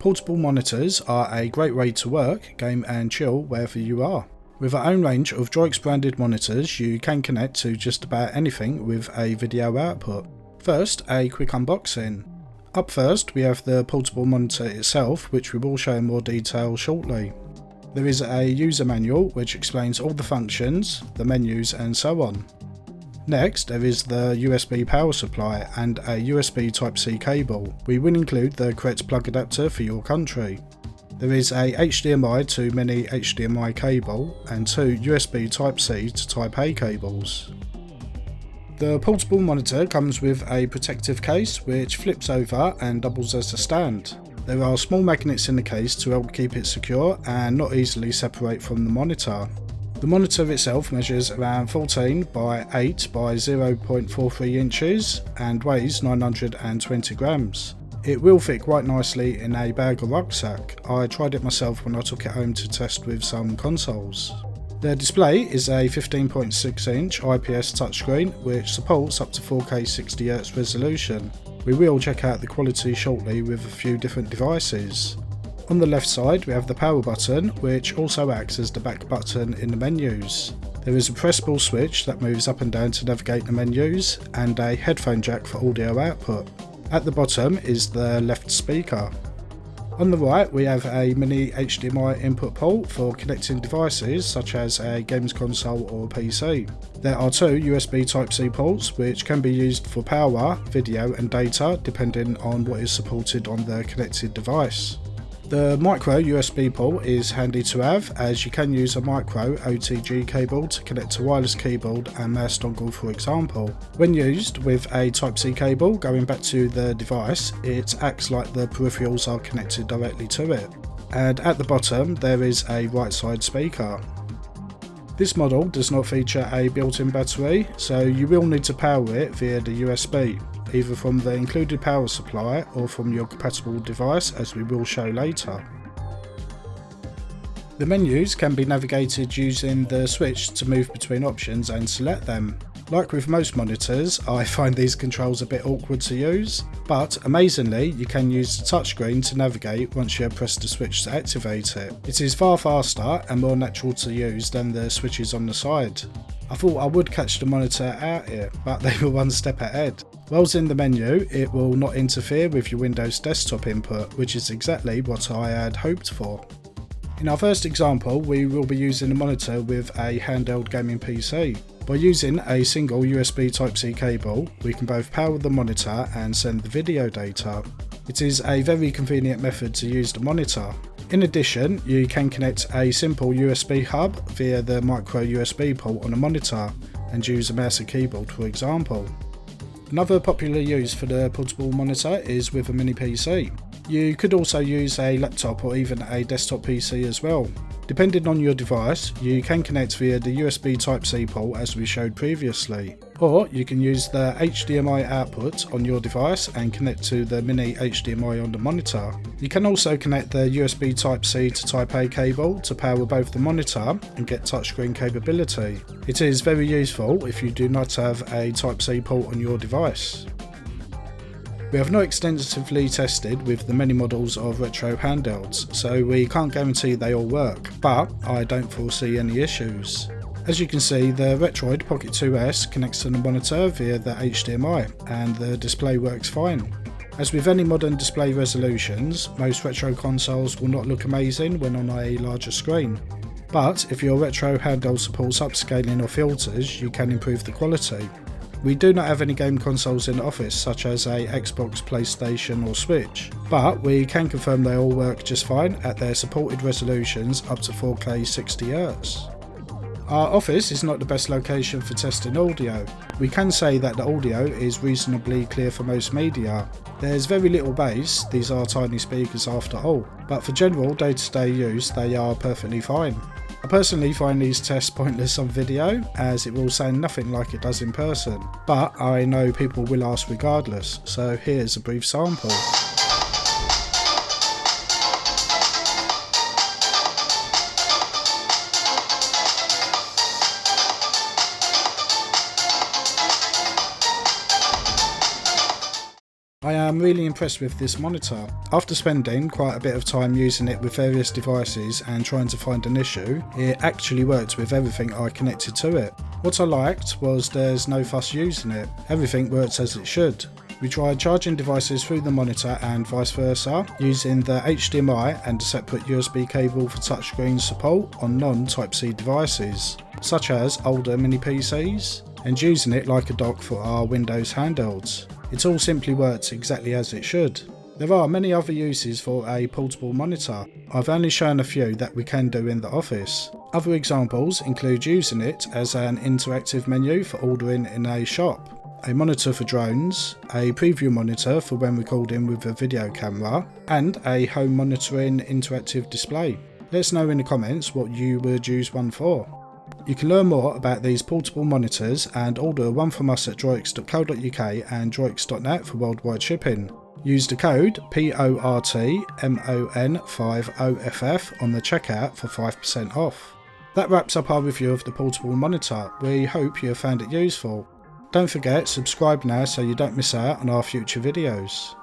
Portable monitors are a great way to work, game and chill wherever you are. With our own range of DroiX branded monitors, you can connect to just about anything with a video output. First, a quick unboxing. Up first, we have the portable monitor itself, which we will show in more detail shortly. There is a user manual which explains all the functions, the menus and so on. Next, there is the USB power supply and a USB Type-C cable. We will include the correct plug adapter for your country. There is a HDMI to mini HDMI cable and two USB Type-C to Type-A cables. The portable monitor comes with a protective case which flips over and doubles as a stand. There are small magnets in the case to help keep it secure and not easily separate from the monitor. The monitor itself measures around 14 by 8 by 0.43 inches and weighs 920 grams. It will fit quite nicely in a bag or rucksack. I tried it myself when I took it home to test with some consoles. The display is a 15.6 inch IPS touchscreen which supports up to 4K 60Hz resolution. We will check out the quality shortly with a few different devices. On the left side we have the power button, which also acts as the back button in the menus. There is a pressable switch that moves up and down to navigate the menus and a headphone jack for audio output. At the bottom is the left speaker. On the right we have a mini HDMI input port for connecting devices such as a games console or PC. There are two USB Type-C ports which can be used for power, video and data depending on what is supported on the connected device. The micro USB port is handy to have, as you can use a micro OTG cable to connect a wireless keyboard and mouse dongle for example. When used with a Type-C cable going back to the device, it acts like the peripherals are connected directly to it. And at the bottom there is a right side speaker. This model does not feature a built-in battery, so you will need to power it via the USB. Either from the included power supply or from your compatible device, as we will show later. The menus can be navigated using the switch to move between options and select them. Like with most monitors, I find these controls a bit awkward to use, but amazingly you can use the touchscreen to navigate once you have pressed the switch to activate it. It is far faster and more natural to use than the switches on the side. I thought I would catch the monitor out here, but they were one step ahead. Whilst in the menu, it will not interfere with your Windows desktop input, which is exactly what I had hoped for. In our first example, we will be using the monitor with a handheld gaming PC. By using a single USB Type-C cable, we can both power the monitor and send the video data. It is a very convenient method to use the monitor. In addition, you can connect a simple USB hub via the micro USB port on a monitor and use a mouse and keyboard for example. Another popular use for the portable monitor is with a mini PC. You could also use a laptop or even a desktop PC as well. Depending on your device, you can connect via the USB Type-C port as we showed previously, or you can use the HDMI output on your device and connect to the mini HDMI on the monitor. You can also connect the USB Type-C to Type-A cable to power both the monitor and get touchscreen capability. It is very useful if you do not have a Type-C port on your device. We have not extensively tested with the many models of retro handhelds, so we can't guarantee they all work, but I don't foresee any issues. As you can see, the Retroid Pocket 2S connects to the monitor via the HDMI, and the display works fine. As with any modern display resolutions, most retro consoles will not look amazing when on a larger screen. But if your retro handheld supports upscaling or filters, you can improve the quality. We do not have any game consoles in the office such as a Xbox, PlayStation or Switch, but we can confirm they all work just fine at their supported resolutions up to 4K 60Hz. Our office is not the best location for testing audio. We can say that the audio is reasonably clear for most media. There's very little bass, these are tiny speakers after all, but for general day-to-day use they are perfectly fine. I personally find these tests pointless on video, as it will sound nothing like it does in person, but I know people will ask regardless, so here's a brief sample. I am really impressed with this monitor. After spending quite a bit of time using it with various devices and trying to find an issue, it actually worked with everything I connected to it. What I liked was there's no fuss using it, everything works as it should. We tried charging devices through the monitor and vice versa, using the HDMI and a separate USB cable for touchscreen support on non-Type-C devices, such as older mini PCs, and using it like a dock for our Windows handhelds. It all simply works exactly as it should. There are many other uses for a portable monitor. I've only shown a few that we can do in the office. Other examples include using it as an interactive menu for ordering in a shop, a monitor for drones, a preview monitor for when recording with a video camera, and a home monitoring interactive display. Let us know in the comments what you would use one for. You can learn more about these portable monitors and order one from us at DroiX.co.uk and DroiX.net for worldwide shipping. Use the code PORTMON50FF on the checkout for 5% off. That wraps up our review of the portable monitor. We hope you have found it useful. Don't forget, subscribe now so you don't miss out on our future videos.